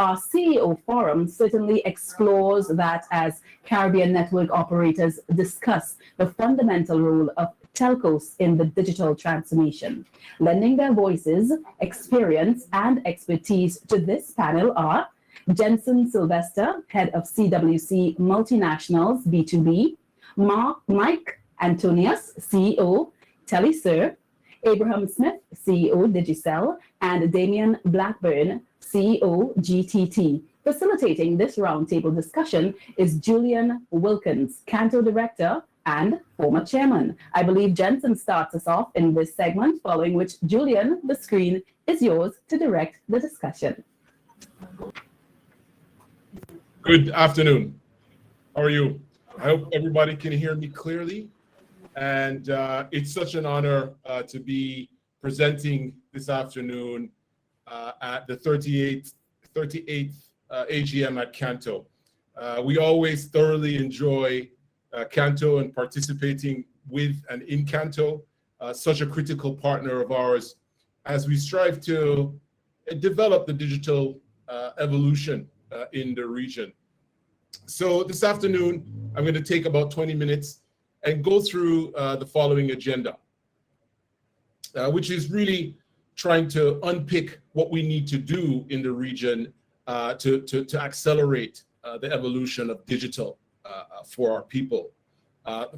Our CEO Forum certainly explores that as Caribbean network operators discuss the fundamental role of telcos in the digital transformation. Lending their voices, experience, and expertise to this panel are Jensen Sylvester, head of CWC Multinationals B2B, Mike Antonius, CEO, Telesur, Abraham Smith, CEO, Digicel, and Damian Blackburn, CEO, GTT. Facilitating this roundtable discussion is Julian Wilkins, CANTO Director and former chairman. I believe Jensen starts us off in this segment, following which, Julian, the screen is yours to direct the discussion. Good afternoon. How are you? I hope everybody can hear me clearly. And it's such an honor to be presenting this afternoon at the 38th AGM at CANTO. We always thoroughly enjoy CANTO and participating with and in CANTO, such a critical partner of ours as we strive to develop the digital evolution in the region. So this afternoon, I'm going to take about 20 minutes and go through the following agenda, which is really trying to unpick what we need to do in the region to accelerate the evolution of digital for our people.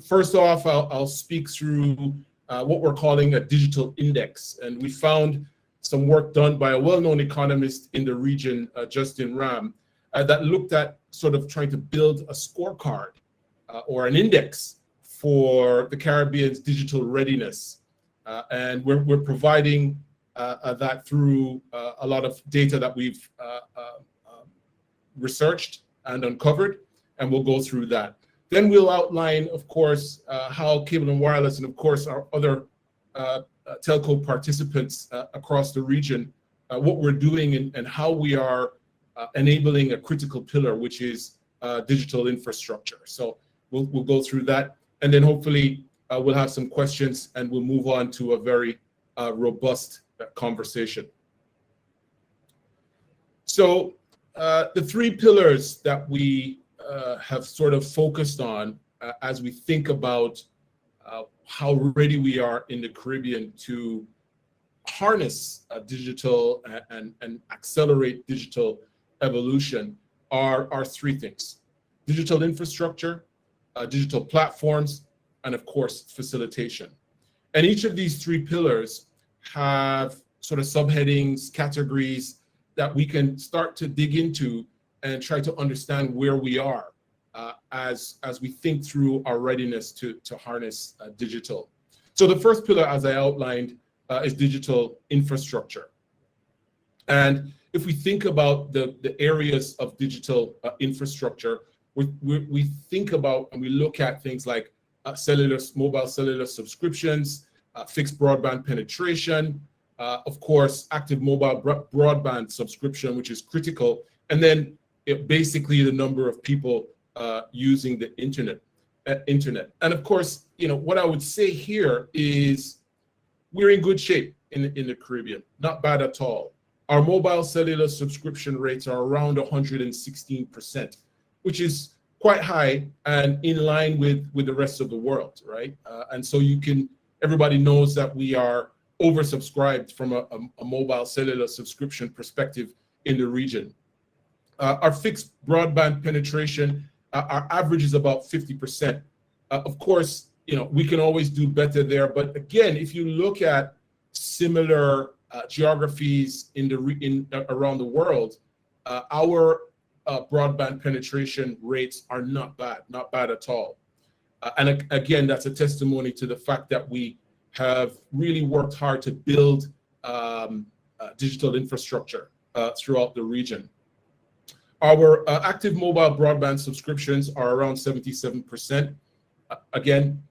First off, I'll speak through what we're calling a digital index. And we found some work done by a well-known economist in the region, Justin Ram, that looked at sort of trying to build a scorecard or an index for the Caribbean's digital readiness. And we're providing that through a lot of data that we've researched and uncovered, and we'll go through that. Then we'll outline, of course, how Cable and Wireless and, of course, our other telco participants across the region, what we're doing and how we are enabling a critical pillar, which is digital infrastructure. So we'll go through that, and then hopefully we'll have some questions and we'll move on to a very robust conversation. So the three pillars that we have sort of focused on as we think about how ready we are in the Caribbean to harness digital and accelerate digital evolution are three things: digital infrastructure, digital platforms, and of course, facilitation. And each of these three pillars have sort of subheadings, categories that we can start to dig into and try to understand where we are as we think through our readiness to harness digital. So the first pillar, as I outlined, is digital infrastructure. And if we think about the areas of digital infrastructure, we think about and we look at things like mobile cellular subscriptions, fixed broadband penetration, of course, active mobile broadband subscription, which is critical, and then basically the number of people using the internet. And of course, what I would say here is we're in good shape in the Caribbean, not bad at all. Our mobile cellular subscription rates are around 116%, which is quite high and in line with the rest of the world, right? And so everybody knows that we are oversubscribed from a mobile cellular subscription perspective in the region. Our fixed broadband penetration, our average is about 50%. Of course, we can always do better there. But again, if you look at similar geographies around the world, our broadband penetration rates are not bad at all. And again, that's a testimony to the fact that we have really worked hard to build digital infrastructure throughout the region. Our active mobile broadband subscriptions are around 77%. Again,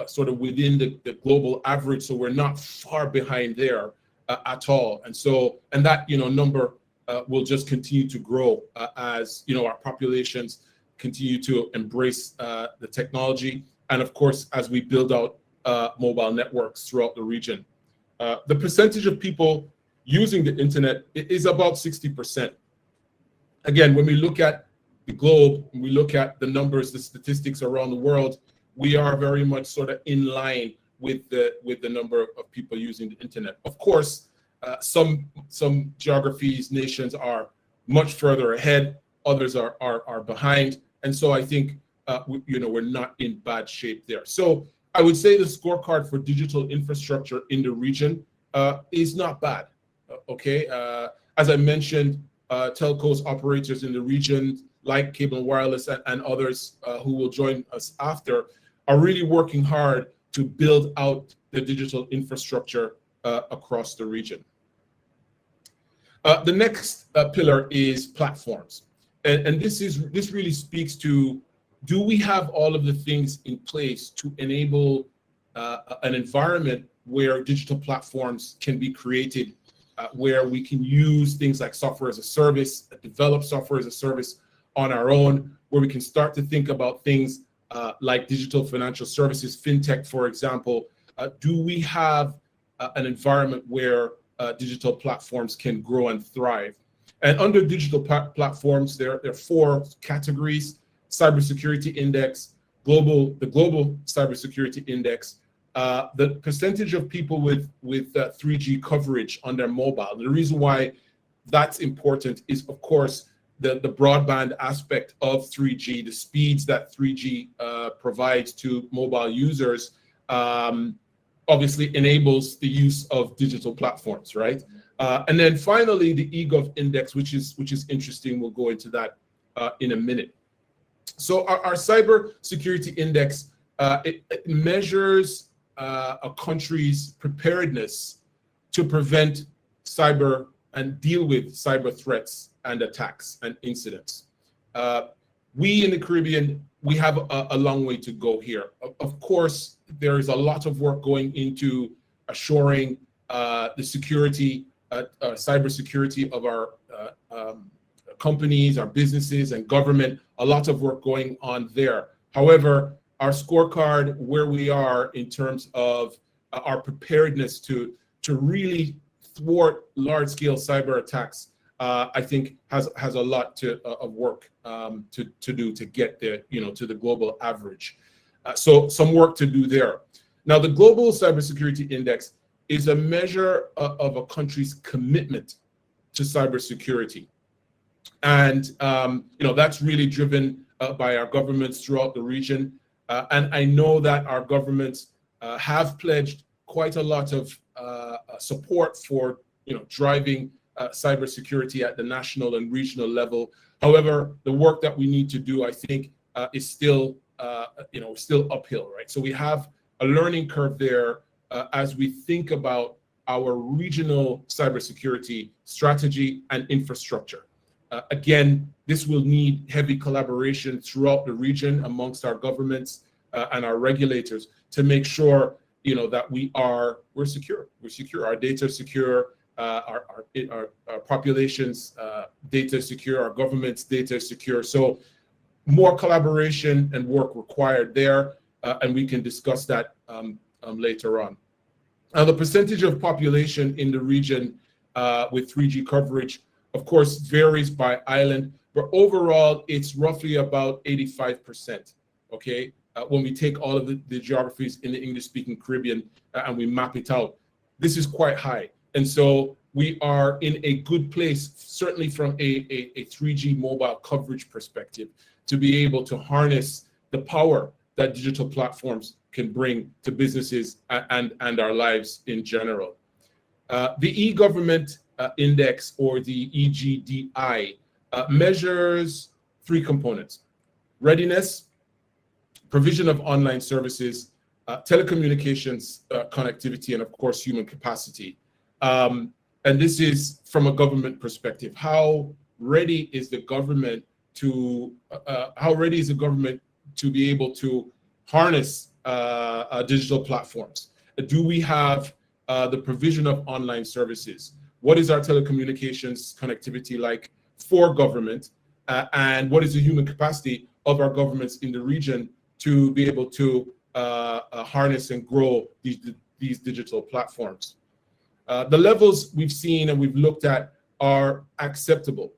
sort of within the global average, so we're not far behind there at all. And that number will just continue to grow as our populations continue to embrace the technology, and of course as we build out mobile networks throughout the region. The percentage of people using the internet is about 60%. Again, when we look at the globe, when we look at the numbers, the statistics around the world, we are very much sort of in line with the number of people using the internet. Of course, some geographies, nations are much further ahead, others are behind, and so I think we're not in bad shape there. So I would say the scorecard for digital infrastructure in the region is not bad. Okay, as I mentioned, telcos operators in the region, like Cable and Wireless and others who will join us after, are really working hard to build out the digital infrastructure across the region. The next pillar is platforms, and this really speaks to, do we have all of the things in place to enable an environment where digital platforms can be created, where we can use things like software as a service, develop software as a service on our own, where we can start to think about things like digital financial services, fintech, for example. Do we have an environment where digital platforms can grow and thrive? And under digital platforms, there are 4 categories: cybersecurity index, the global cybersecurity index, the percentage of people with 3G coverage on their mobile. The reason why that's important is, of course, the broadband aspect of 3G, the speeds that 3G provides to mobile users, obviously enables the use of digital platforms, right? And then finally, the eGov index, which is interesting. We'll go into that in a minute. So our cyber security index, it measures a country's preparedness to prevent cyber and deal with cyber threats and attacks and incidents. We in the Caribbean, we have a long way to go here. Of course, there is a lot of work going into assuring the security, cyber security of our companies, our businesses, and government. A lot of work going on there. However, our scorecard, where we are in terms of our preparedness to really thwart large-scale cyber attacks, I think has a lot of work to do to get there, to the global average. So some work to do there. Now, the Global Cybersecurity Index is a measure of a country's commitment to cybersecurity, and that's really driven by our governments throughout the region. And I know that our governments have pledged quite a lot of support for driving cybersecurity at the national and regional level. However, the work that we need to do, I think, is still uphill, right? So we have a learning curve there as we think about our regional cybersecurity strategy and infrastructure. Again, this will need heavy collaboration throughout the region amongst our governments and our regulators to make sure that we're secure. We're secure. Our data is secure. Our population's data is secure. Our government's data is secure. So more collaboration and work required there, and we can discuss that later on. Now, the percentage of population in the region with 3G coverage, of course, varies by island, but overall, it's roughly about 85%, okay? When we take all of the geographies in the English-speaking Caribbean and we map it out, this is quite high. And so we are in a good place, certainly from a 3G mobile coverage perspective, to be able to harness the power that digital platforms can bring to businesses and our lives in general. The e-government index, or the EGDI, measures 3 components: readiness, provision of online services, telecommunications connectivity, and of course, human capacity. And this is from a government perspective. How ready is the government to be able to harness digital platforms? Do we have the provision of online services? What is our telecommunications connectivity like for government? And what is the human capacity of our governments in the region to be able to harness and grow these digital platforms. The levels we've seen and we've looked at are acceptable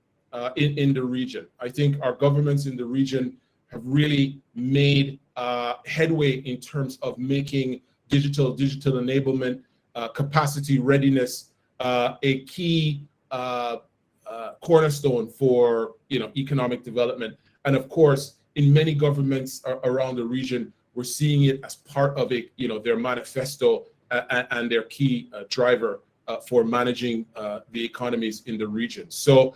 in the region. I think our governments in the region have really made headway in terms of making digital enablement, capacity readiness a key cornerstone for economic development. And of course, in many governments around the region, we're seeing it as part of their manifesto and their key driver for managing the economies in the region. So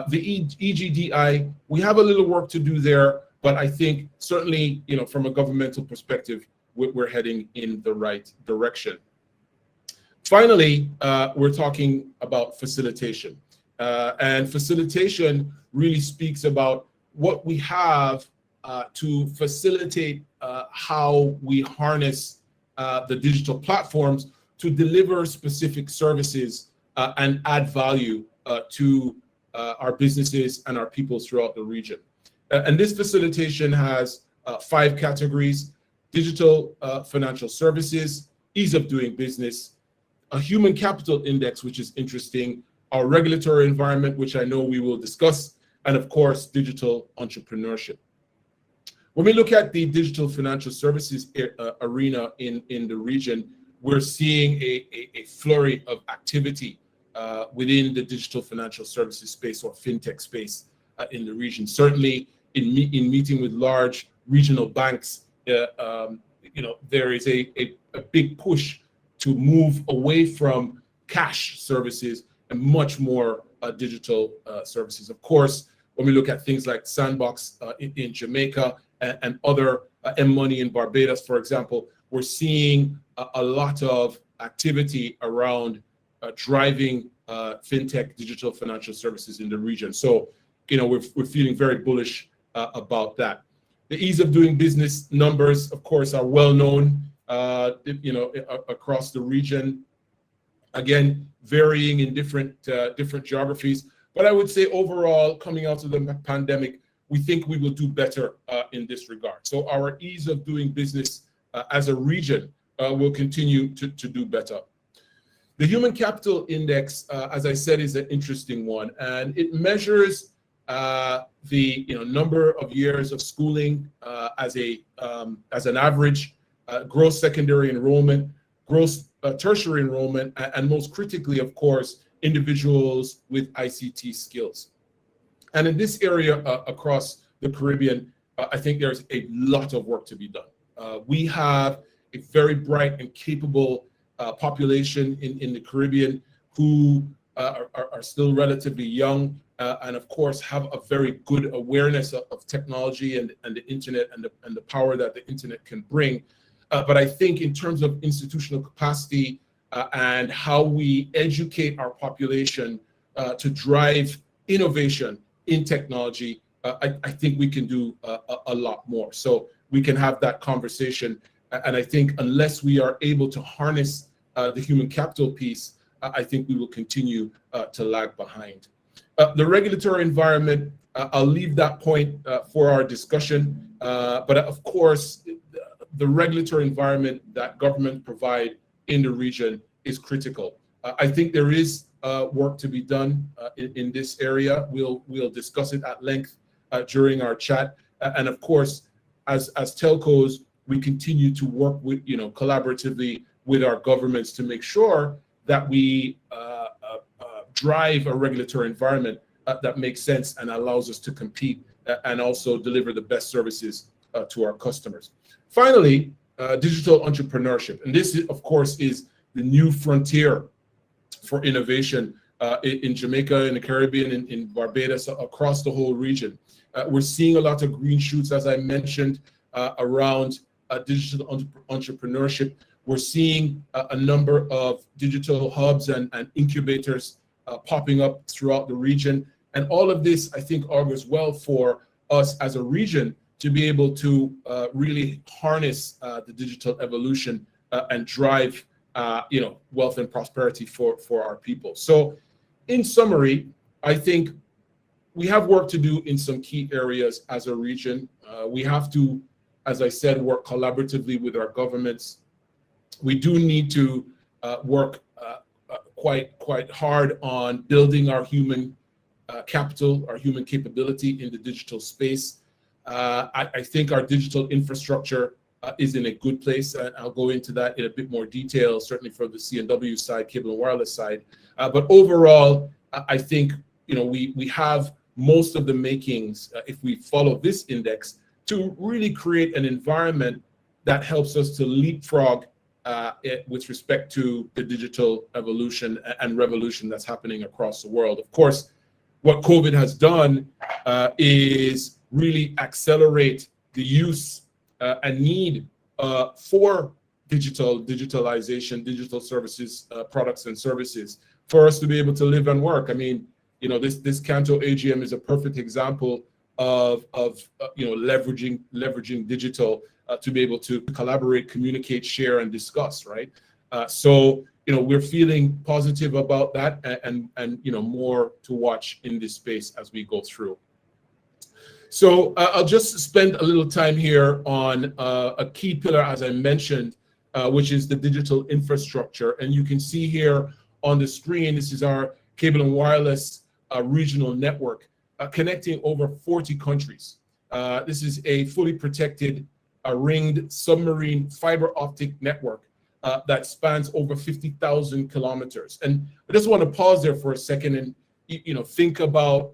the EGDI, we have a little work to do there, but I think certainly, from a governmental perspective, we're heading in the right direction. Finally, we're talking about facilitation. And facilitation really speaks about what we have to facilitate how we harness the digital platforms to deliver specific services and add value to our businesses and our people throughout the region. And this facilitation has 5 categories: digital financial services, ease of doing business, a human capital index, which is interesting, our regulatory environment, which I know we will discuss, and of course, digital entrepreneurship. When we look at the digital financial services arena in the region, we're seeing a flurry of activity within the digital financial services space or fintech space in the region. Certainly in meeting with large regional banks, there is a big push to move away from cash services and much more digital services. Of course, when we look at things like Sandbox in Jamaica and other M-Money in Barbados, for example, we're seeing a lot of activity around driving fintech digital financial services in the region. So, we're feeling very bullish about that. The ease of doing business numbers, of course, are well known, across the region. Again, varying in different geographies. But I would say overall, coming out of the pandemic, we think we will do better in this regard. So our ease of doing business as a region will continue to do better. The Human Capital Index, as I said, is an interesting one, and it measures the number of years of schooling as an average, gross secondary enrollment, gross tertiary enrollment, and most critically, of course, individuals with ICT skills. And in this area across the Caribbean, I think there's a lot of work to be done. We have a very bright and capable population in the Caribbean who are still relatively young and of course have a very good awareness of technology and the internet and the power that the internet can bring. But I think in terms of institutional capacity and how we educate our population to drive innovation in technology, I think we can do a lot more. So we can have that conversation. And I think unless we are able to harness the human capital piece, I think we will continue to lag behind. The regulatory environment, I'll leave that point for our discussion. But of course, the regulatory environment that government provide in the region is critical. I think there is work to be done in this area. We'll discuss it at length during our chat. And of course, as telcos, we continue to work with, collaboratively with our governments to make sure that we drive a regulatory environment that makes sense and allows us to compete and also deliver the best services to our customers. Finally, digital entrepreneurship. And this, of course, is the new frontier for innovation in Jamaica, in the Caribbean, in Barbados, across the whole region. We're seeing a lot of green shoots, as I mentioned, around digital entrepreneurship. We're seeing a number of digital hubs and incubators popping up throughout the region. And all of this, I think, augurs well for us as a region to be able to really harness the digital evolution and drive wealth and prosperity for our people. So in summary, I think we have work to do in some key areas as a region. We have to as I said, work collaboratively with our governments. We do need to work quite hard on building our human capital, our human capability in the digital space. I think our digital infrastructure is in a good place, and I'll go into that in a bit more detail, certainly from the C&W side, cable and wireless side. But overall, I think we have most of the makings, if we follow this index, to really create an environment that helps us to leapfrog with respect to the digital evolution and revolution that's happening across the world. Of course, what COVID has done is really accelerate the use and need for digitalization, digital services, products and services for us to be able to live and work. I mean, this CANTO AGM is a perfect example of leveraging digital to be able to collaborate, communicate, share, and discuss, right? So we're feeling positive about that, and more to watch in this space as we go through. So I'll just spend a little time here on a key pillar, as I mentioned, which is the digital infrastructure. And you can see here on the screen, this is our cable and wireless regional network connecting over 40 countries. This is a fully protected, ringed submarine fiber optic network that spans over 50,000 kilometers. And I just want to pause there for a second and think about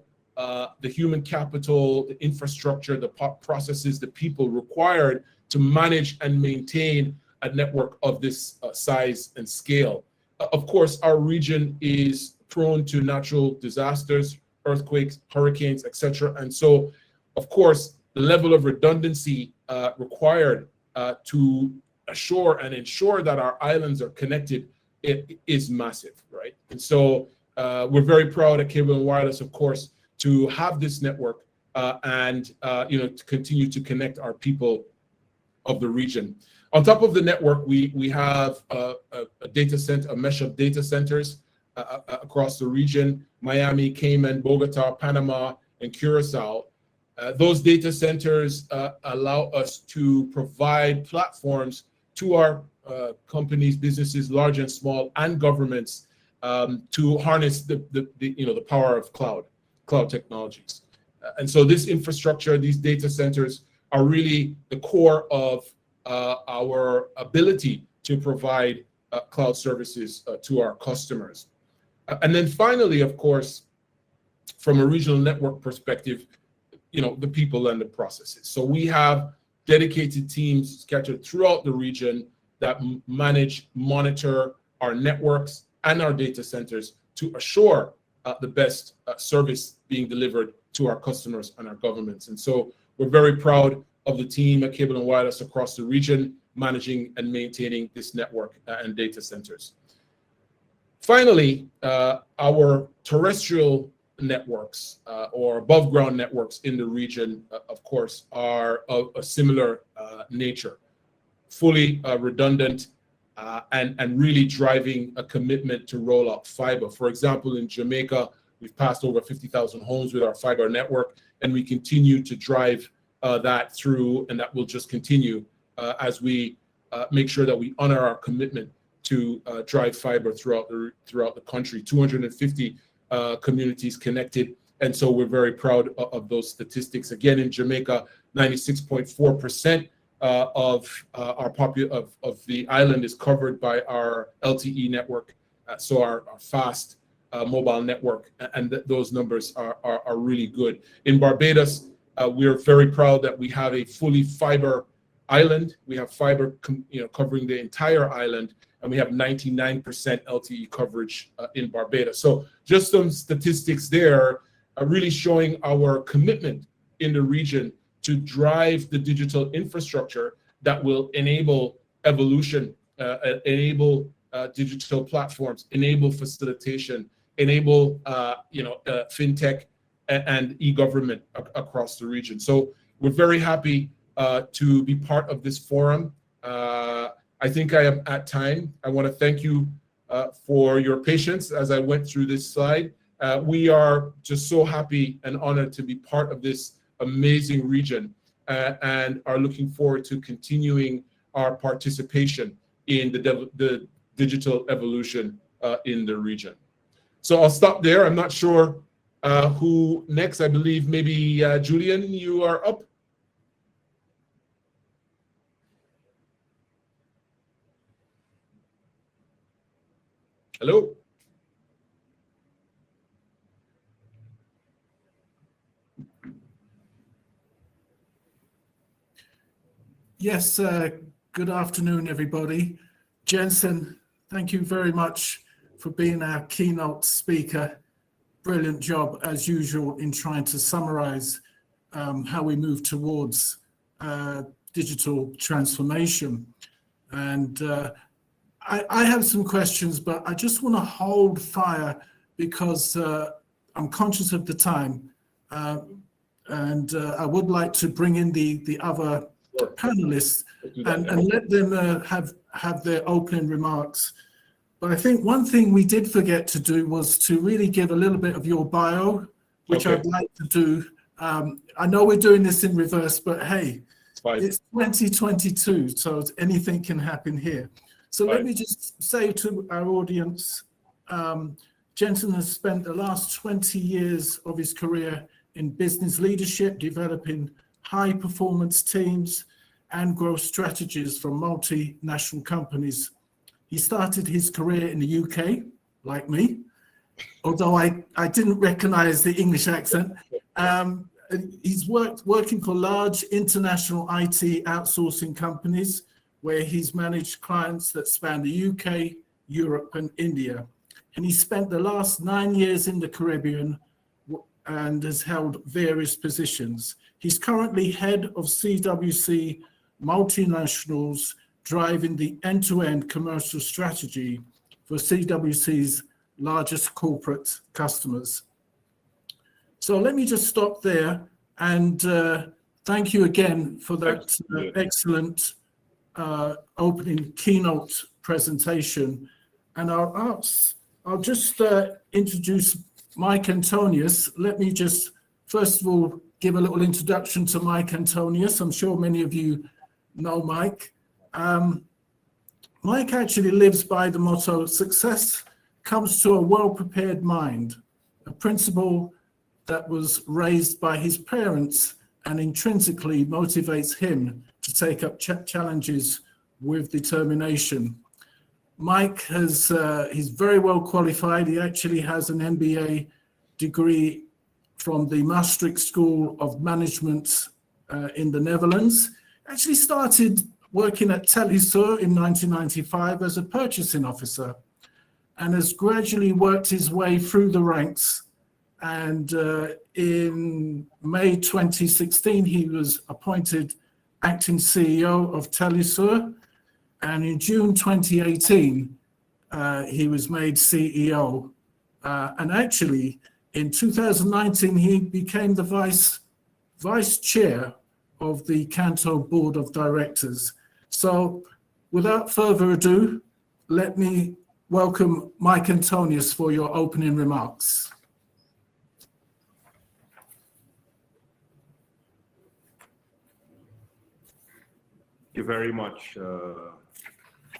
the human capital, the infrastructure, the processes, the people required to manage and maintain a network of this size and scale. Of course, our region is prone to natural disasters, earthquakes, hurricanes, etc. And so, of course, the level of redundancy required to assure and ensure that our islands are connected is massive, right? And so we're very proud at Cable and Wireless, of course, to have this network and to continue to connect our people of the region. On top of the network, we have a data center, a mesh of data centers across the region: Miami, Cayman, Bogota, Panama, and Curacao. Those data centers allow us to provide platforms to our companies, businesses, large and small, and governments to harness the power of cloud technologies. And so this infrastructure, these data centers, are really the core of our ability to provide cloud services to our customers. And then finally, of course, from a regional network perspective, the people and the processes. So we have dedicated teams scattered throughout the region that manage, monitor our networks and our data centers to assure the best service being delivered to our customers and our governments. And so we're very proud of the team at Cable and Wireless across the region, managing and maintaining this network and data centers. Finally, our terrestrial networks or above ground networks in the region, of course, are of a similar nature, fully redundant and really driving a commitment to roll out fiber. For example, in Jamaica, we've passed over 50,000 homes with our fiber network, and we continue to drive that through, and that will just continue as we make sure that we honor our commitment to drive fiber throughout the country. 250 communities connected, and so we're very proud of those statistics. Again, in Jamaica, 96.4% of the island is covered by our LTE network, so our fast mobile network, and those numbers are really good. In Barbados, we're very proud that we have a fully fiber island. We have fiber covering the entire island, and we have 99% LTE coverage in Barbados. So just some statistics there are really showing our commitment in the region to drive the digital infrastructure that will enable evolution, enable digital platforms, enable facilitation, enable fintech and e-government across the region. So we're very happy to be part of this forum. I think I am at time. I want to thank you for your patience as I went through this slide. We are just so happy and honored to be part of this amazing region. and are looking forward to continuing our participation in the digital evolution in the region. So I'll stop there. I'm not sure who next. I believe maybe Julian, you are up. Hello. Yes, good afternoon, everybody. Jensen, thank you very much for being our keynote speaker. Brilliant job, as usual, in trying to summarize how we move towards digital transformation. And I have some questions, but I just want to hold fire because I'm conscious of the time. And I would like to bring in the other panelists and let them have their opening remarks. But I think one thing we did forget to do was to really give a little bit of your bio, which I'd like to do. I know we're doing this in reverse, but hey, it's 2022, so anything can happen here. So let me just say to our audience, Jensen has spent the last 20 years of his career in business leadership, developing high-performance teams and growth strategies from multinational companies. He started his career in the UK, like me, although I didn't recognize the English accent. He's working for large international IT outsourcing companies where he's managed clients that span the UK, Europe, and India. And he spent the last 9 years in the Caribbean and has held various positions. He's currently head of CWC Multinationals, driving the end-to-end commercial strategy for CWC's largest corporate customers. So let me just stop there and thank you again for that excellent opening keynote presentation. And I'll just introduce Mike Antonius. Let me just, first of all, give a little introduction to Mike Antonius. I'm sure many of you know Mike. Mike actually lives by the motto, success comes to a well-prepared mind, a principle that was raised by his parents and intrinsically motivates him to take up challenges with determination. Mike he's very well qualified. He actually has an MBA degree from the Maastricht School of Management in the Netherlands. Actually started working at Telcos in 1995 as a purchasing officer and has gradually worked his way through the ranks. And in May 2016, he was appointed acting CEO of Telcos. And in June 2018, he was made CEO. And actually, in 2019, he became the vice chair of the CANTO board of directors. So without further ado, let me welcome Mike Antonius for your opening remarks. Thank you very much,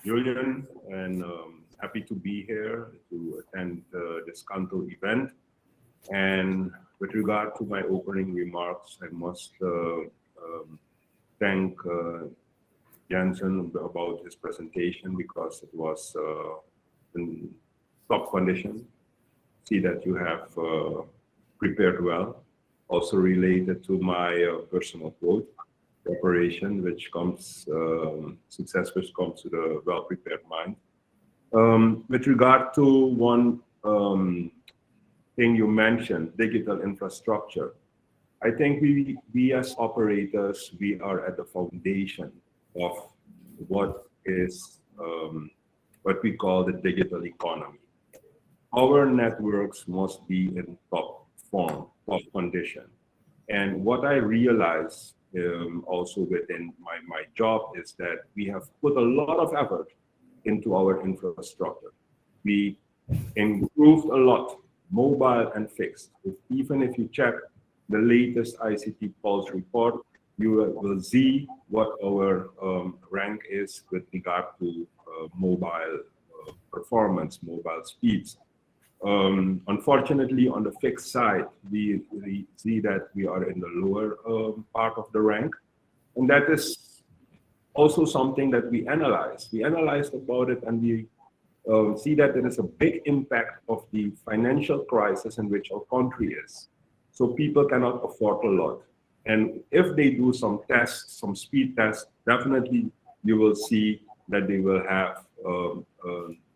Julian, and happy to be here to attend this CANTO event. And with regard to my opening remarks, I must thank Jensen about his presentation because it was in top condition. See that you have prepared well. Also related to my personal quote, preparation, which comes, success which comes to the well-prepared mind. With regard to one thing you mentioned, digital infrastructure, I think we as operators, we are at the foundation of what is what we call the digital economy. Our networks must be in top form, top condition. And what I realized also within my job is that we have put a lot of effort into our infrastructure. We improved a lot, mobile and fixed. Even if you check the latest ICT Pulse report, you will see what our rank is with regard to mobile performance, mobile speeds. Unfortunately, on the fixed side, we see that we are in the lower part of the rank, and that is also something that we analyze. We analyzed about it, and we see that there is a big impact of the financial crisis in which our country is. So people cannot afford a lot. And if they do some tests, some speed tests, definitely you will see that they will have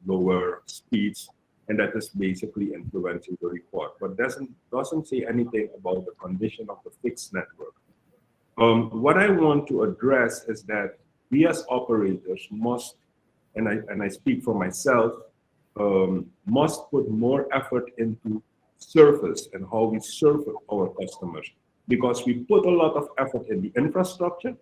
lower speeds, and that is basically influencing the report. But doesn't say anything about the condition of the fixed network. What I want to address is that we as operators must, and I speak for myself, must put more effort into service and how we serve our customers, because we put a lot of effort in the infrastructure,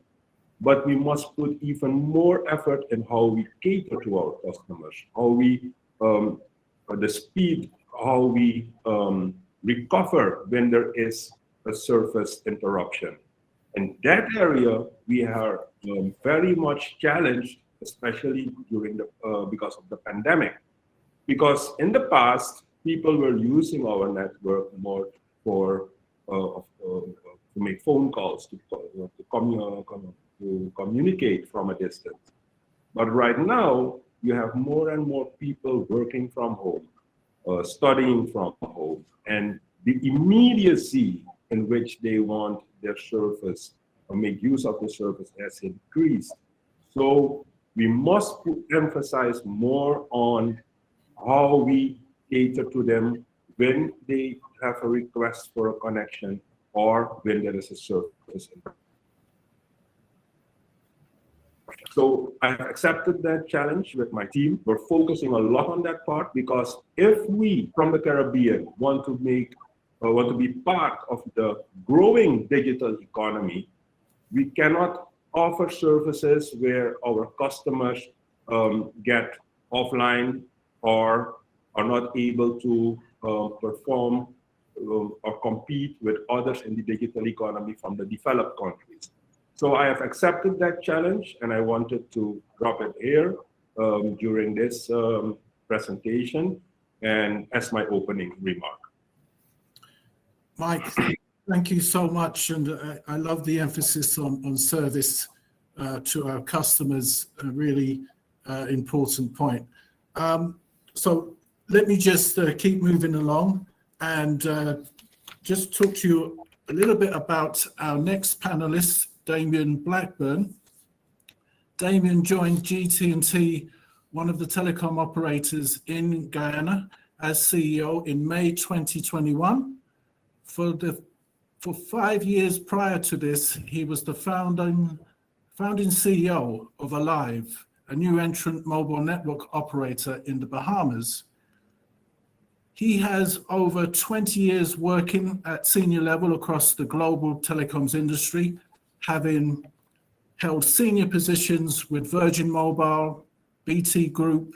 but we must put even more effort in how we cater to our customers, how we, the speed, how we recover when there is a service interruption. In that area, we are very much challenged, especially during the because of the pandemic. Because in the past, people were using our network more for to make phone calls, to communicate from a distance. But right now, you have more and more people working from home, studying from home, and the immediacy in which they want their service or make use of the service has increased. So we must emphasize more on how we cater to them when they have a request for a connection or when there is a service. So I've accepted that challenge with my team. We're focusing a lot on that part, because if we from the Caribbean want to be part of the growing digital economy, we cannot offer services where our customers get offline or are not able to perform or compete with others in the digital economy from the developed countries. So I have accepted that challenge, and I wanted to drop it here during this presentation and as my opening remark. Mike, thank you so much, and I love the emphasis on service to our customers, a really important point. So let me just keep moving along and just talk to you a little bit about our next panelist, Damian Blackburn. Damian joined GT&T, one of the telecom operators in Guyana, as CEO in May 2021. For 5 years prior to this, he was the founding CEO of Alive, a new entrant mobile network operator in the Bahamas. He has over 20 years working at senior level across the global telecoms industry, having held senior positions with Virgin Mobile, BT Group,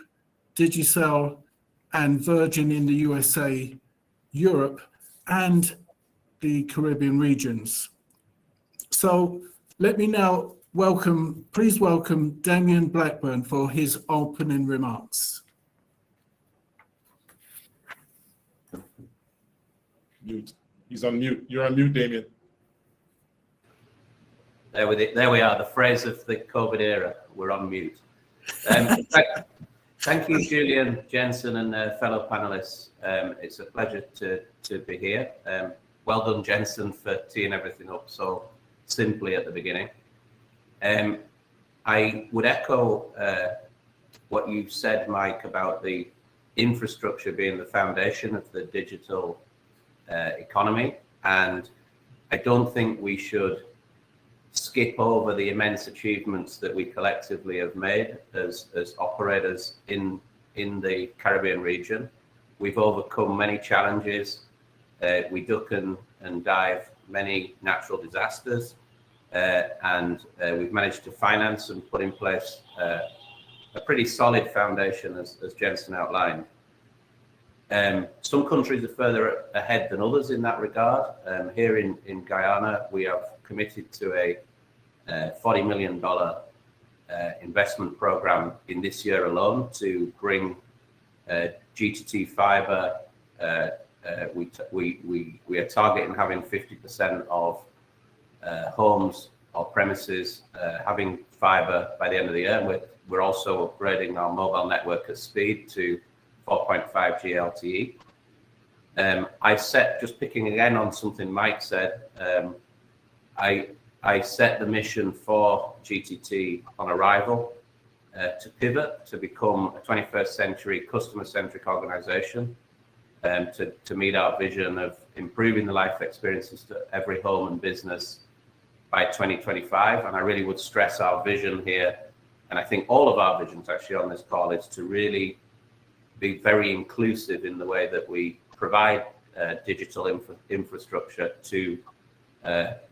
Digicel, and Virgin in the USA, Europe, and the Caribbean regions. So let me now please welcome Damian Blackburn for his opening remarks. Mute. He's on mute. You're on mute, Damian. There we are, the phrase of the COVID era, we're on mute. Thank you, Julian, Jensen, and fellow panelists. It's a pleasure to be here. Well done, Jensen, for teeing everything up so simply at the beginning. I would echo what you said, Mike, about the infrastructure being the foundation of the digital economy. And I don't think we should skip over the immense achievements that we collectively have made as operators in the Caribbean region. We've overcome many challenges. We duck and dive many natural disasters, and we've managed to finance and put in place a pretty solid foundation, as Jensen outlined. Some countries are further ahead than others in that regard. Here in Guyana, we have committed to a $40 million investment program in this year alone to bring GTT fiber. We are targeting having 50% of homes or premises having fiber by the end of the year. And we're also upgrading our mobile network at speed to 4.5G LTE. Just picking again on something Mike said, I set the mission for GTT on arrival to pivot, to become a 21st century customer-centric organization, to meet our vision of improving the life experiences to every home and business by 2025. And I really would stress our vision here, and I think all of our visions actually on this call, is to really be very inclusive in the way that we provide digital infrastructure to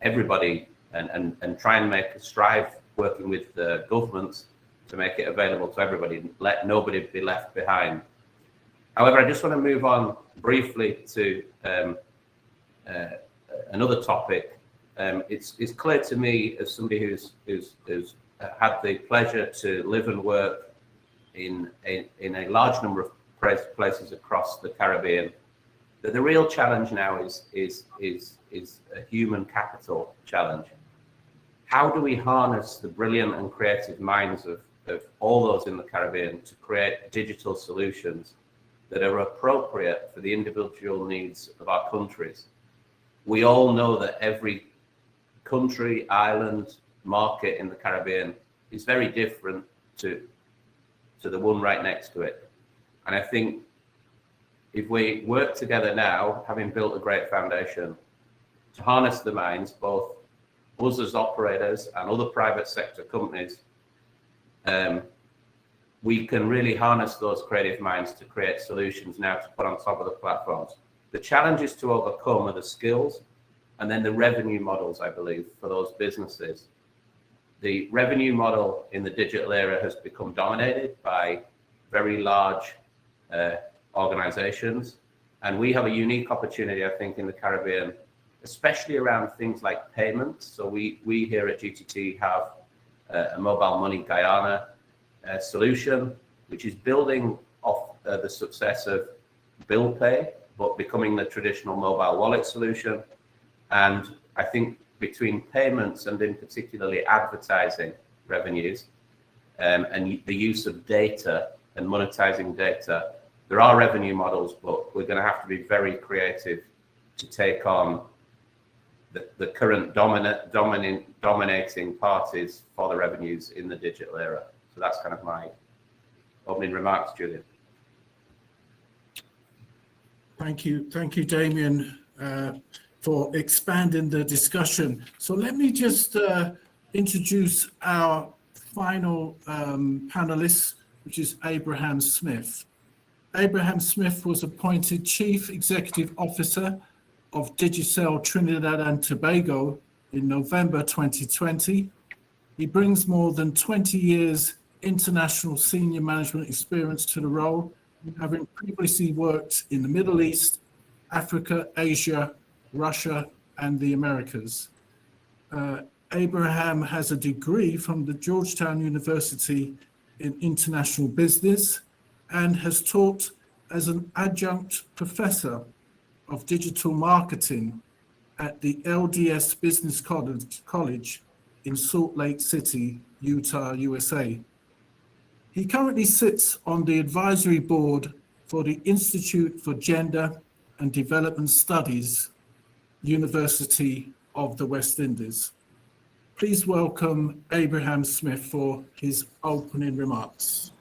everybody, and try and strive working with the governments to make it available to everybody, let nobody be left behind. However, I just want to move on briefly to another topic. It's clear to me, as somebody who's had the pleasure to live and work in a large number of places across the Caribbean, that the real challenge now is a human capital challenge. How do we harness the brilliant and creative minds of all those in the Caribbean to create digital solutions that are appropriate for the individual needs of our countries? We all know that every country, island, market in the Caribbean is very different to the one right next to it. And I think if we work together now, having built a great foundation, to harness the minds, both us as operators and other private sector companies, we can really harness those creative minds to create solutions now to put on top of the platforms. The challenges to overcome are the skills and then the revenue models, I believe, for those businesses. The revenue model in the digital era has become dominated by very large organizations. And we have a unique opportunity, I think, in the Caribbean, especially around things like payments. So we here at GTT have a mobile money Guyana solution, which is building off the success of bill pay, but becoming the traditional mobile wallet solution. And I think between payments and in particularly advertising revenues and the use of data and monetizing data, there are revenue models, but we're going to have to be very creative to take on the current dominating parties for the revenues in the digital era. So that's kind of my opening remarks, Julian. Thank you, Damian, for expanding the discussion. So let me just introduce our final panelist, which is Abraham Smith. Abraham Smith was appointed Chief Executive Officer of Digicel Trinidad and Tobago in November 2020. He brings more than 20 years international senior management experience to the role, having previously worked in the Middle East, Africa, Asia, Russia, and the Americas. Abraham has a degree from the Georgetown University in International Business and has taught as an adjunct professor of digital marketing at the LDS Business College in Salt Lake City, Utah, USA. He currently sits on the advisory board for the Institute for Gender and Development Studies, University of the West Indies. Please welcome Abraham Smith for his opening remarks.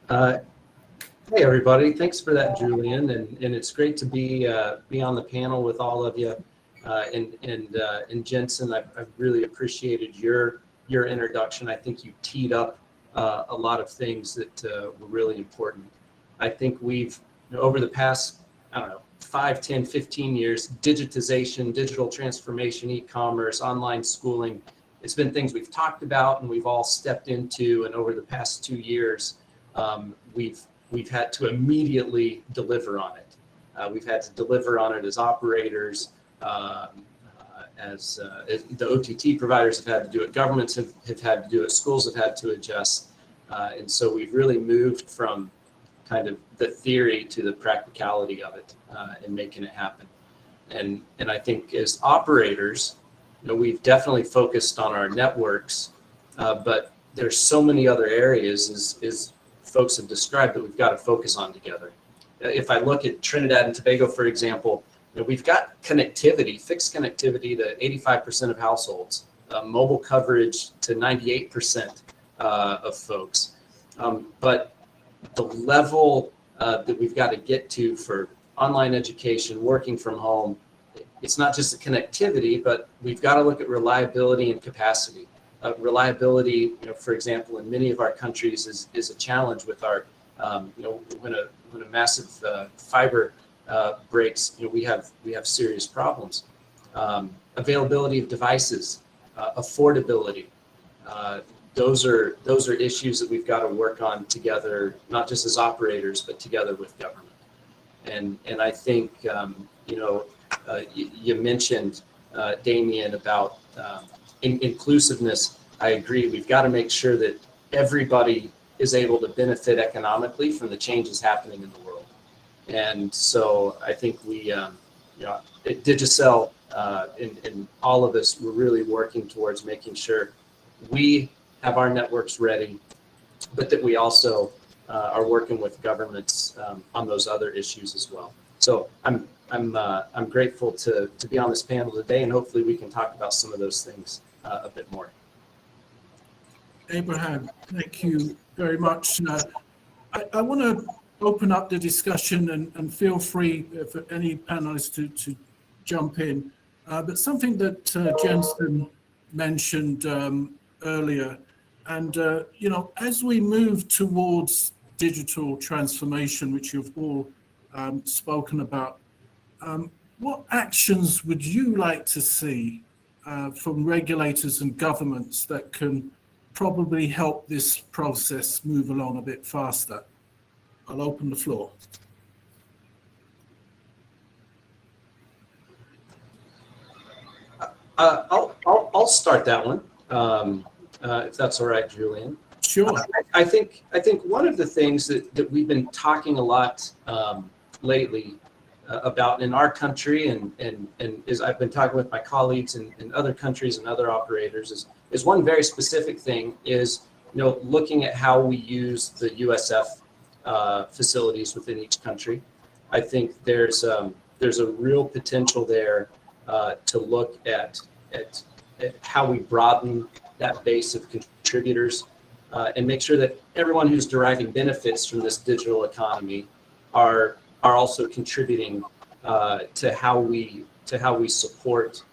Hey everybody, thanks for that, Julian, and it's great to be on the panel with all of you. And Jensen, I've really appreciated your introduction. I think you teed up a lot of things that were really important. I think we've, over the past, 5, 10, 15 years, digitization, digital transformation, e-commerce, online schooling, it's been things we've talked about and we've all stepped into. And over the past 2 years, we've had to immediately deliver on it. We've had to deliver on it as operators, the OTT providers have had to do it, governments have had to do it, schools have had to adjust. And so we've really moved from kind of the theory to the practicality of it and making it happen. And I think as operators, we've definitely focused on our networks, but there's so many other areas as folks have described that we've got to focus on together. If I look at Trinidad and Tobago, for example, we've got connectivity, fixed connectivity to 85% of households, mobile coverage to 98% of folks. But the level that we've got to get to for online education, working from home, it's not just the connectivity, but we've got to look at reliability and capacity. Reliability, for example, in many of our countries is a challenge with our, when a massive fiber breaks, we have serious problems. Availability of devices, affordability. Those are issues that we've got to work on together, not just as operators, but together with government. And I think you mentioned, Damian, about inclusiveness. I agree. We've got to make sure that everybody is able to benefit economically from the changes happening in the world. And so I think we, at Digicel, and all of us, we're really working towards making sure we have our networks ready, but that we also are working with governments on those other issues as well. So I'm grateful to be on this panel today, and hopefully we can talk about some of those things a bit more. Abraham, thank you very much. I want to open up the discussion and feel free for any panelists to jump in. But something that Jensen mentioned earlier, and as we move towards digital transformation, which you've all spoken about, what actions would you like to see from regulators and governments that can probably help this process move along a bit faster? I'll open the floor. I'll start that one, if that's all right, Julian. Sure. I think one of the things that we've been talking a lot lately about in our country, and as I've been talking with my colleagues in other countries and other operators, is one very specific thing is looking at how we use the USF facilities within each country. I think there's a real potential there to look at how we broaden that base of contributors and make sure that everyone who's deriving benefits from this digital economy are also contributing to how we support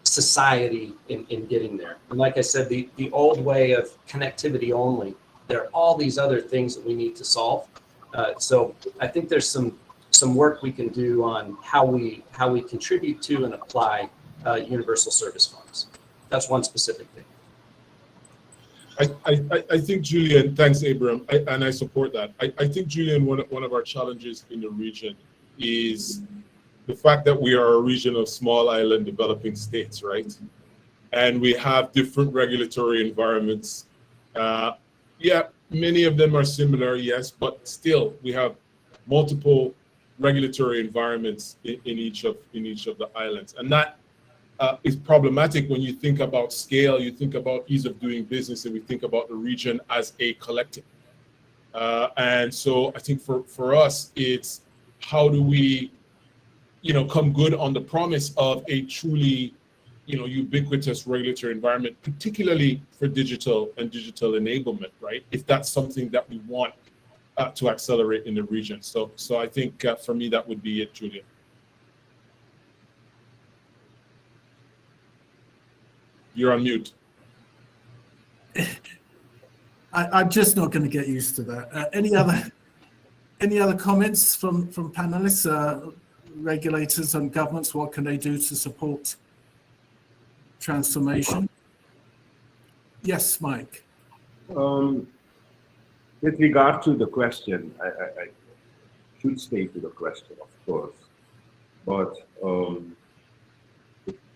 society in getting there. And like I said, the old way of connectivity only, there are all these other things that we need to solve. So I think there's some work we can do on how we contribute to and apply universal service funds. That's one specific thing. I think, Julian, thanks, Abram, and I support that. I think, Julian, one of our challenges in the region is the fact that we are a region of small island developing states, right? And we have different regulatory environments. Yeah, many of them are similar, yes, but still we have multiple regulatory environments in each of the islands, and that is problematic when you think about scale, you think about ease of doing business, and we think about the region as a collective. And so I think for us, it's how do we, come good on the promise of a truly, ubiquitous regulatory environment, particularly for digital and digital enablement, right? If that's something that we want to accelerate in the region. So I think for me, that would be it, Julian. You're on mute. I'm just not going to get used to that. Any other comments from panelists, regulators and governments? What can they do to support transformation? Yes, Mike. With regard to the question, I should stay to the question, of course, but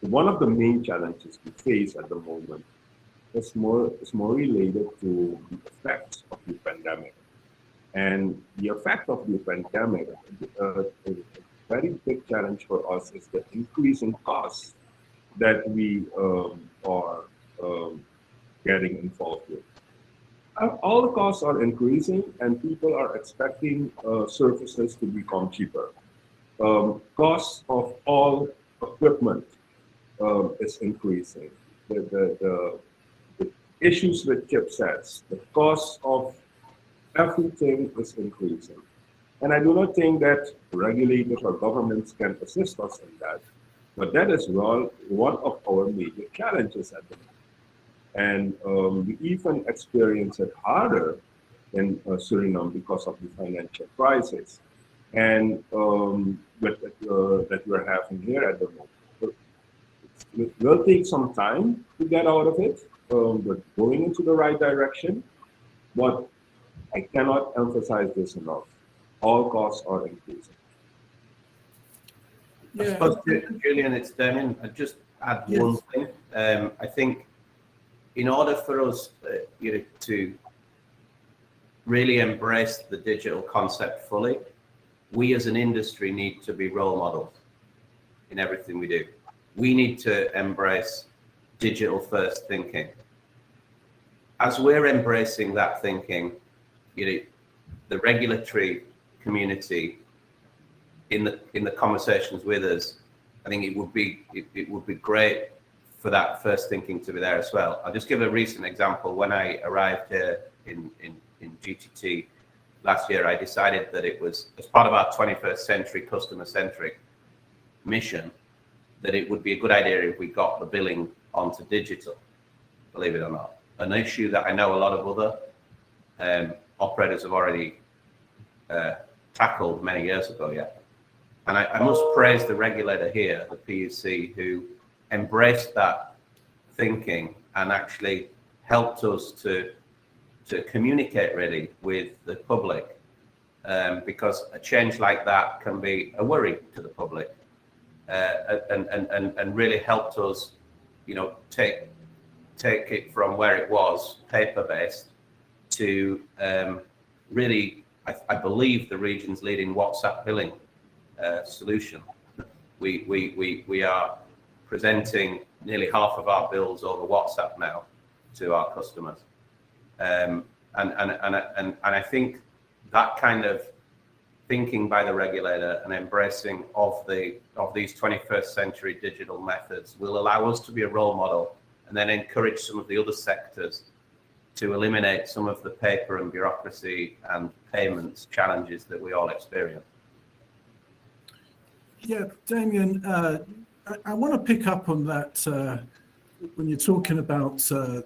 one of the main challenges we face at the moment is more related to the effects of the pandemic. And the effect of the pandemic, a very big challenge for us is the increase in costs that we are getting involved with. All the costs are increasing and people are expecting services to become cheaper. Costs of all equipment is increasing. The issues with chipsets, the cost of everything is increasing. And I do not think that regulators or governments can assist us in that. But that is one of our major challenges at the moment. And we even experience it harder in Suriname because of the financial crisis. And that we're having here at the moment. It will take some time to get out of it. We're going into the right direction, but I cannot emphasize this enough. All costs are increasing. I suppose, Julian, it's Damian. I'd just add one thing. I think in order for us to really embrace the digital concept fully, we as an industry need to be role models in everything we do. We need to embrace digital first thinking. As we're embracing that thinking, the regulatory community in the conversations with us, I think it would be great for that first thinking to be there as well. I'll just give a recent example. When I arrived here in GTT last year, I decided that it was, as part of our 21st century customer-centric mission, that it would be a good idea if we got the billing onto digital, believe it or not. An issue that I know a lot of other operators have already tackled many years ago, And I must praise the regulator here, the PUC, who embraced that thinking and actually helped us to communicate really with the public, because a change like that can be a worry to the public, and really helped us, take it from where it was paper-based to really, I believe, the region's leading WhatsApp billing solution. We are presenting nearly half of our bills over WhatsApp now to our customers, and I think that kind of thinking by the regulator and embracing of these 21st century digital methods will allow us to be a role model, and then encourage some of the other sectors to eliminate some of the paper and bureaucracy and payments challenges that we all experience. Yeah, Damian, I want to pick up on that when you're talking about, the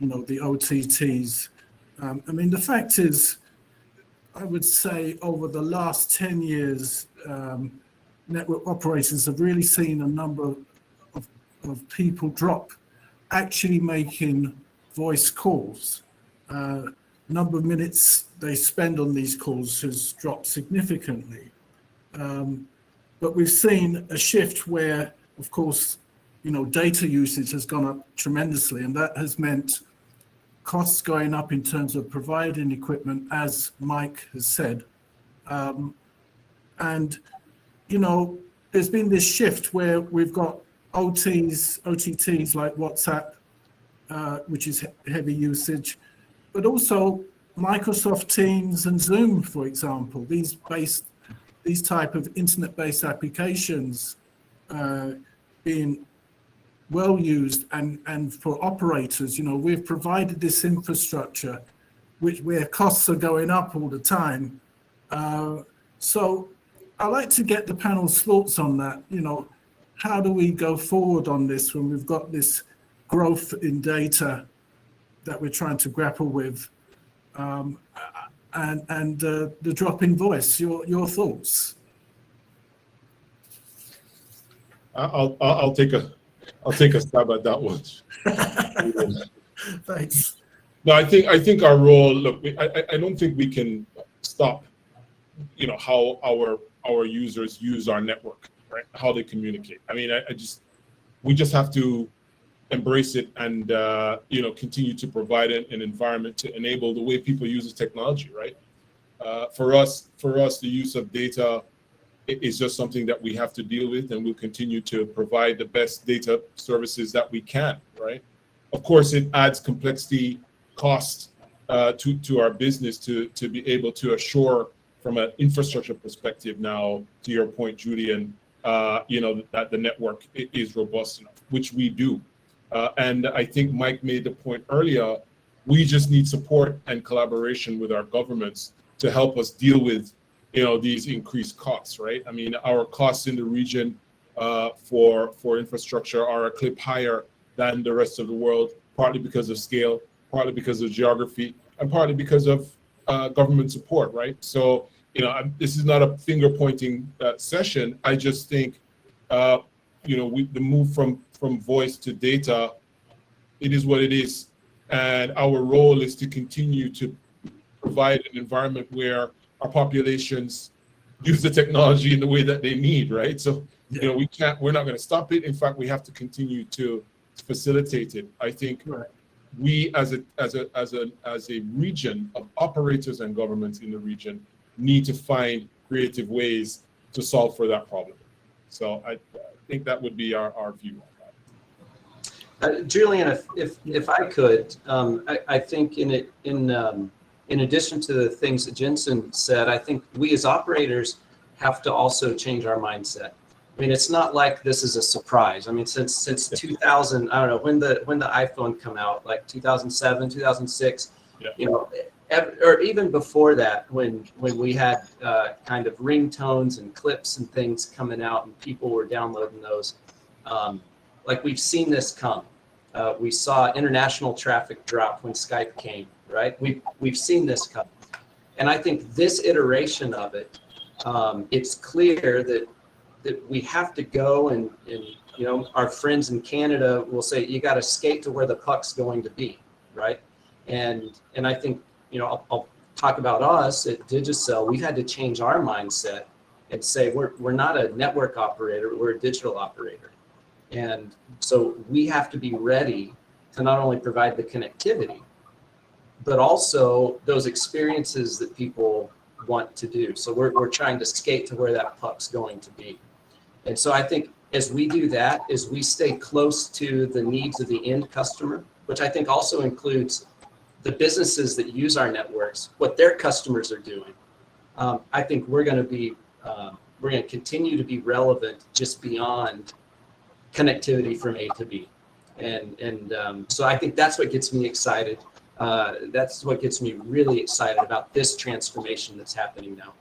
OTTs. I mean, the fact is, I would say over the last 10 years, network operators have really seen a number of people drop actually making voice calls. Number of minutes they spend on these calls has dropped significantly. But we've seen a shift where, of course, data usage has gone up tremendously, and that has meant costs going up in terms of providing equipment, as Mike has said. And, there's been this shift where we've got OTTs like WhatsApp, which is heavy usage, but also Microsoft Teams and Zoom, for example, these type of internet-based applications being well used, and for operators, we've provided this infrastructure where costs are going up all the time. So I'd like to get the panel's thoughts on that. How do we go forward on this when we've got this growth in data that we're trying to grapple with, and the drop in voice? Your thoughts? I'll take a stab at that one. Thanks. No, I think our role. Look, I don't think we can stop. How our users use our network, right? How they communicate. I mean, We just have to embrace it and continue to provide an environment to enable the way people use the technology, right? For us, the use of data is just something that we have to deal with, and we'll continue to provide the best data services that we can, right? Of course, it adds complexity, cost to our business to be able to assure from an infrastructure perspective now, to your point, Julian, that the network is robust enough, which we do. And I think Mike made the point earlier, we just need support and collaboration with our governments to help us deal with these increased costs, right? I mean, our costs in the region for infrastructure are a clip higher than the rest of the world, partly because of scale, partly because of geography, and partly because of government support, right? So, this is not a finger pointing session. I just think, the move from voice to data, it is what it is. And our role is to continue to provide an environment where our populations use the technology in the way that they need, right? So, we're not going to stop it. In fact, we have to continue to facilitate it. I think we as a region of operators and governments in the region need to find creative ways to solve for that problem. So I think that would be our view on that. Julian, if I could, I think in addition to the things that Jensen said, I think we as operators have to also change our mindset. I mean, it's not like this is a surprise. I mean, since 2000, I don't know when the iPhone come out, like 2007, 2006, or even before that, when we had kind of ringtones and clips and things coming out, and people were downloading those. Like, we've seen this come. We saw international traffic drop when Skype came, right? We've seen this come, and I think this iteration of it, it's clear that we have to go and our friends in Canada will say, you got to skate to where the puck's going to be, right? And I think, I'll talk about us at Digicel. We've had to change our mindset and say we're not a network operator, we're a digital operator. And so we have to be ready to not only provide the connectivity, but also those experiences that people want to do. So we're trying to skate to where that puck's going to be. And so I think as we do that, as we stay close to the needs of the end customer, which I think also includes the businesses that use our networks, what their customers are doing, I think we're going to continue to be relevant just beyond connectivity from A to B. And so I think that's what gets me excited. That's what gets me really excited about this transformation that's happening now.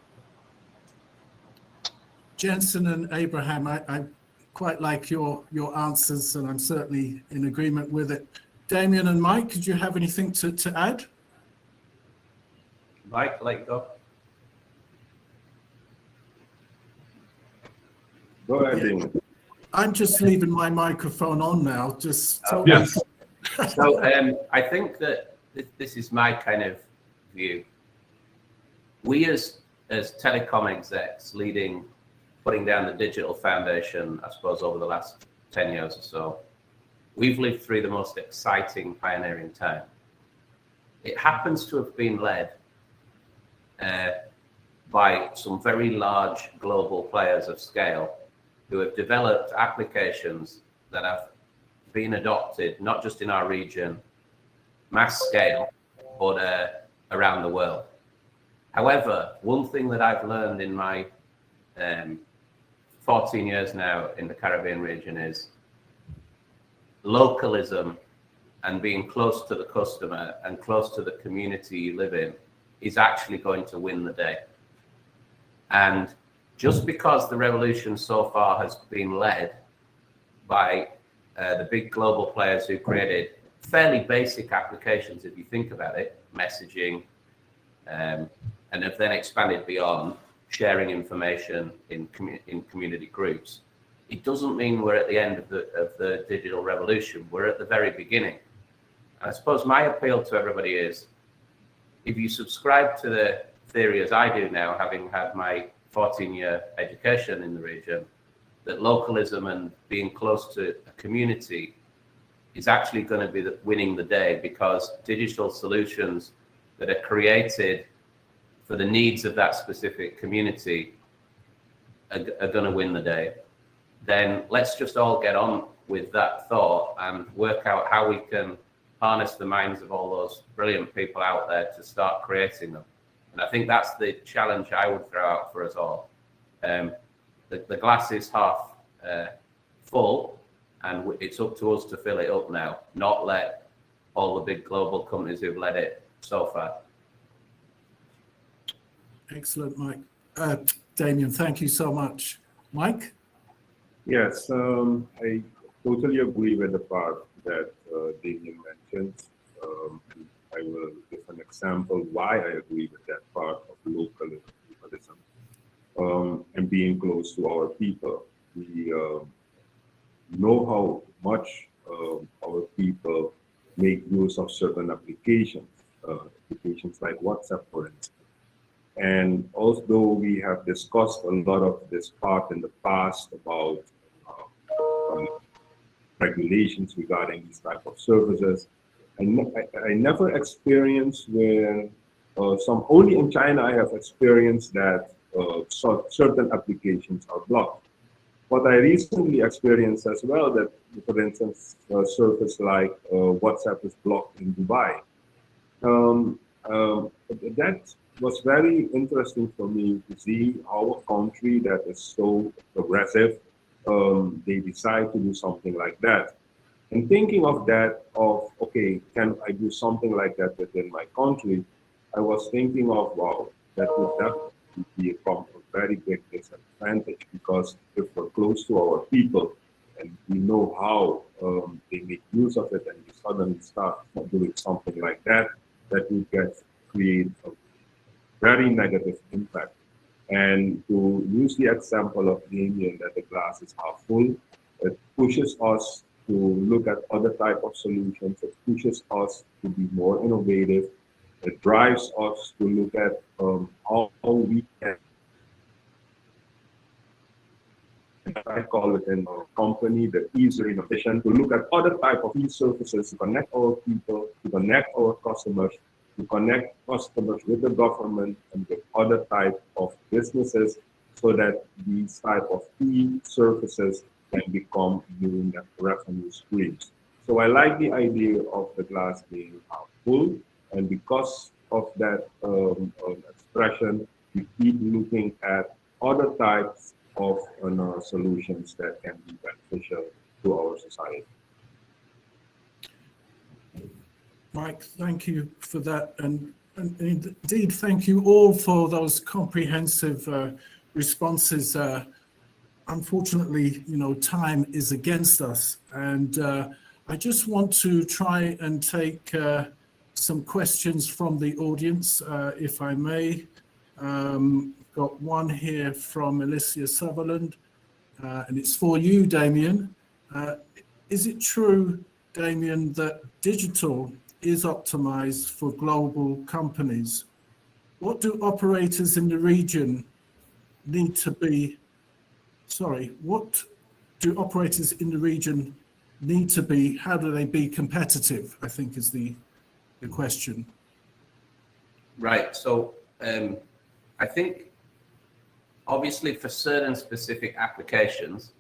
Jensen and Abraham, I quite like your answers, and I'm certainly in agreement with it. Damian and Mike, did you have anything to add? Mike, go. Go ahead, Damian. I'm just leaving my microphone on now. Just Yes. So I think that this is my kind of view. We as telecom execs putting down the digital foundation, I suppose, over the last 10 years or so, we've lived through the most exciting pioneering time. It happens to have been led by some very large global players of scale who have developed applications that have been adopted, not just in our region, mass scale, but around the world. However, one thing that I've learned in my 14 years now in the Caribbean region is localism and being close to the customer and close to the community you live in is actually going to win the day. And just because the revolution so far has been led by the big global players who created fairly basic applications, if you think about it, messaging, and have then expanded beyond sharing information in community groups, it doesn't mean we're at the end of the digital revolution. We're at the very beginning. And I suppose my appeal to everybody is, if you subscribe to the theory as I do now, having had my 14-year education in the region, that localism and being close to a community is actually going to be winning the day, because digital solutions that are created for the needs of that specific community are going to win the day. Then let's just all get on with that thought and work out how we can harness the minds of all those brilliant people out there to start creating them. And I think that's the challenge I would throw out for us all. The glass is half full, and it's up to us to fill it up now, not let all the big global companies who've led it so far. Excellent, Mike. Damian, thank you so much. Mike? Yes, I totally agree with the part that Damian mentioned. I will give an example why I agree with that part of localism and being close to our people. We know how much our people make use of certain applications, applications like WhatsApp, for instance. And although we have discussed a lot of this part in the past about regulations regarding these type of services, I never experienced where only in China I have experienced that certain applications are blocked. What I recently experienced as well, that for instance, a service like WhatsApp is blocked in Dubai. That was very interesting for me to see how a country that is so progressive, they decide to do something like that. And thinking of that, okay, can I do something like that within my country? I was thinking of, wow, that would definitely be a very big disadvantage, because if we're close to our people and we know how they make use of it, and we suddenly start doing something like that, that would create a very negative impact. And to use the example of Damian, that the glass is half full, it pushes us to look at other type of solutions. It pushes us to be more innovative. It drives us to look at how we can, I call it in our company, the easier innovation, to look at other type of e-services to connect our people, to connect our customers, to connect customers with the government and with other type of businesses, so that these type of e-services can become new revenue streams. So I like the idea of the glass being half full, and because of that expression, we keep looking at other types of solutions that can be beneficial to our society. Mike, thank you for that. And indeed, thank you all for those comprehensive responses. Unfortunately, time is against us. And I just want to try and take some questions from the audience, if I may. Got one here from Alicia Sutherland, and it's for you, Damian. Is it true, Damian, that digital is optimized for global companies? What do operators in the region need to be, what do operators in the region need to be, how do they be competitive, I think is the question. Right, so I think obviously for certain specific applications,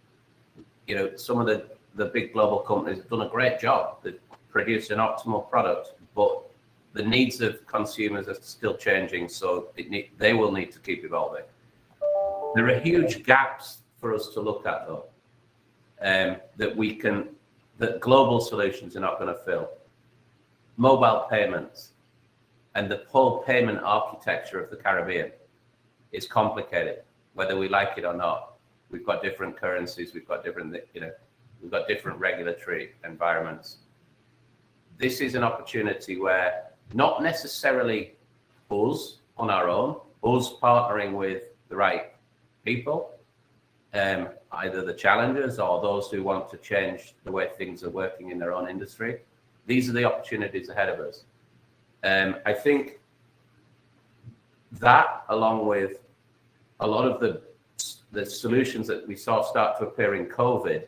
some of the big global companies have done a great job. They've produced an optimal product, but the needs of consumers are still changing, so they will need to keep evolving. There are huge gaps for us to look at, though, that global solutions are not going to fill. Mobile payments and the whole payment architecture of the Caribbean is complicated, whether we like it or not. We've got different currencies, we've got different regulatory environments. This is an opportunity where not necessarily us on our own, us partnering with the right people, either the challengers or those who want to change the way things are working in their own industry. These are the opportunities ahead of us. I think that, along with a lot of the the solutions that we saw start to appear in COVID,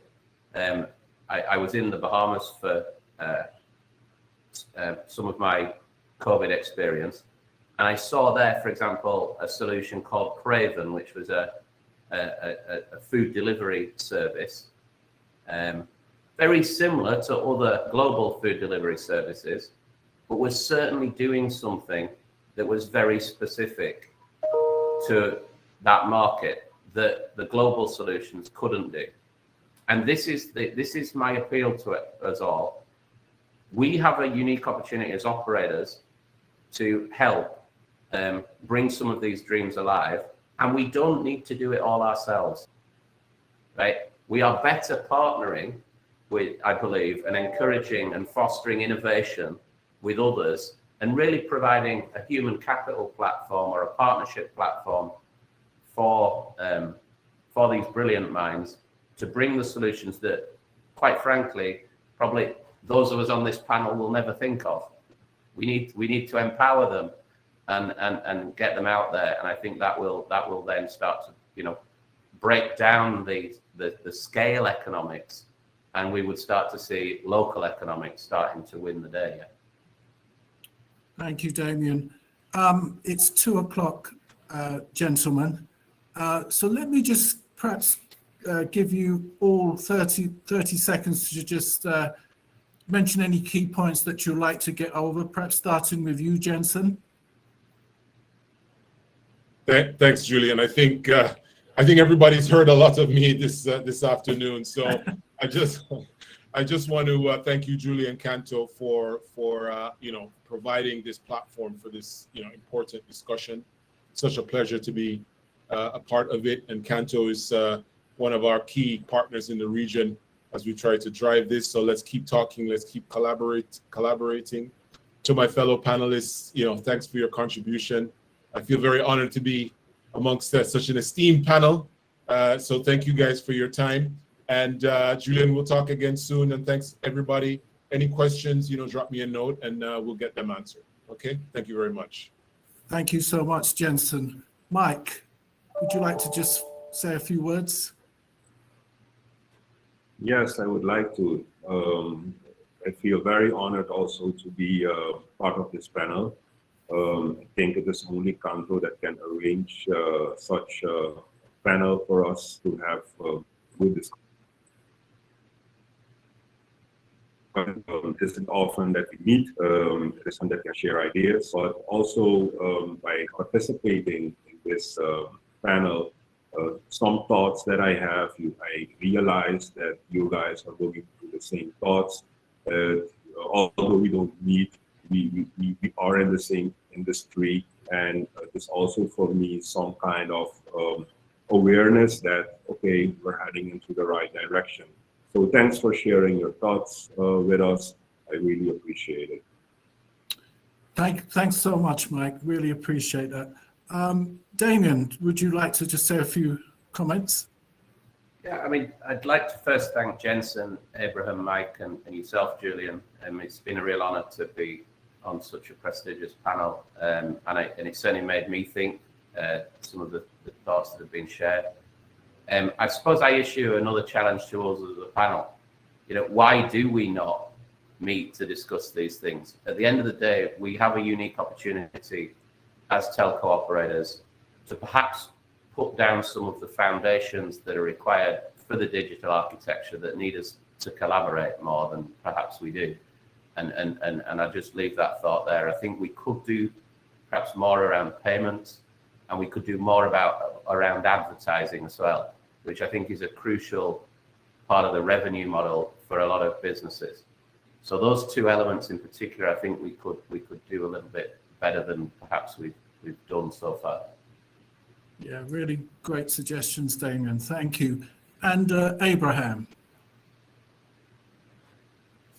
I was in the Bahamas for some of my COVID experience, and I saw there, for example, a solution called Craven, which was a food delivery service, very similar to other global food delivery services, but was certainly doing something that was very specific to that market that the global solutions couldn't do. And this is my appeal to us all. We have a unique opportunity as operators to help bring some of these dreams alive, and we don't need to do it all ourselves, right? We are better partnering with, I believe, and encouraging and fostering innovation with others, and really providing a human capital platform or a partnership platform for these brilliant minds to bring the solutions that, quite frankly, probably those of us on this panel will never think of. We need to empower them and get them out there, and I think that will then start to break down the scale economics, and we would start to see local economics starting to win the day. Yeah. Thank you, Damian. It's 2:00, gentlemen. So let me just perhaps give you all 30 seconds to just mention any key points that you'd like to get over, perhaps starting with you, Jensen. Thanks, Julian. I think everybody's heard a lot of me this afternoon. So I just want to thank you, Julian CANTO, for providing this platform for this important discussion. Such a pleasure to be a part of it, and CANTO is one of our key partners in the region as we try to drive this. So let's keep talking, let's keep collaborating. To my fellow panelists, thanks for your contribution. I feel very honored to be amongst such an esteemed panel. So thank you guys for your time. And Julian, we'll talk again soon. And thanks everybody. Any questions, drop me a note and we'll get them answered. Okay, thank you very much. Thank you so much, Jensen. Mike, would you like to just say a few words? Yes, I would like to. I feel very honored also to be part of this panel. I think it is only CANTO that can arrange such a panel for us to have good discussion. It isn't often that we meet, it isn't that we can share ideas, but also by participating in this panel, some thoughts that I have, I realize that you guys are going through the same thoughts. Although we don't meet, we are in the same industry, and it's also for me some kind of awareness that, okay, we're heading into the right direction. So thanks for sharing your thoughts with us. I really appreciate it. Thanks so much, Mike. Really appreciate that. Damian, would you like to just say a few comments? Yeah, I mean, I'd like to first thank Jensen, Abraham, Mike, and yourself, Julian. It's been a real honor to be on such a prestigious panel, and it certainly made me think some of the thoughts that have been shared. I suppose I issue another challenge to us as a panel. Why do we not meet to discuss these things? At the end of the day, we have a unique opportunity as telco operators to perhaps put down some of the foundations that are required for the digital architecture that need us to collaborate more than perhaps we do. And I just leave that thought there. I think we could do perhaps more around payments, and we could do more around advertising as well, which I think is a crucial part of the revenue model for a lot of businesses. So those two elements in particular, I think we could do a little bit better than perhaps we've done so far. Yeah, really great suggestions, Damian. Thank you. And Abraham.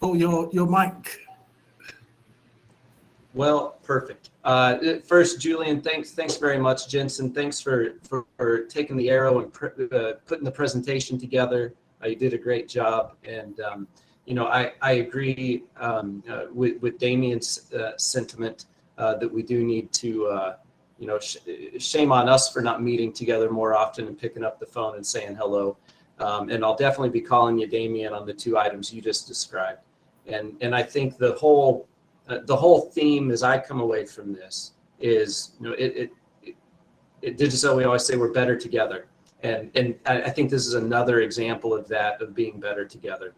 Oh, your mic. Well, perfect. First, Julian, thanks very much. Jensen, thanks for taking the arrow and putting the presentation together. You did a great job, and I agree with Damian's sentiment that we do need to shame on us for not meeting together more often and picking up the phone and saying hello. And I'll definitely be calling you, Damian, on the 2 items you just described. And I think the whole theme as I come away from this is, digital, we always say we're better together. And I think this is another example of that, of being better together,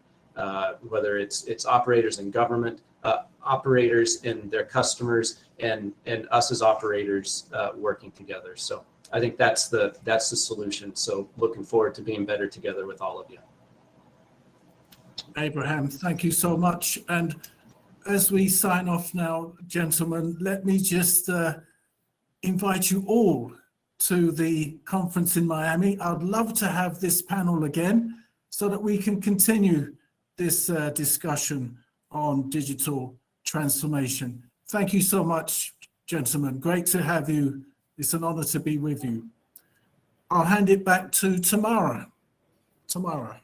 whether it's operators in government, operators and their customers, and us as operators working together. So I think that's the solution. So looking forward to being better together with all of you. Abraham, thank you so much. And as we sign off now, gentlemen, let me just invite you all to the conference in Miami. I'd love to have this panel again so that we can continue this discussion on digital transformation. Thank you so much, gentlemen. Great to have you. It's an honor to be with you. I'll hand it back to Tamara. Tamara.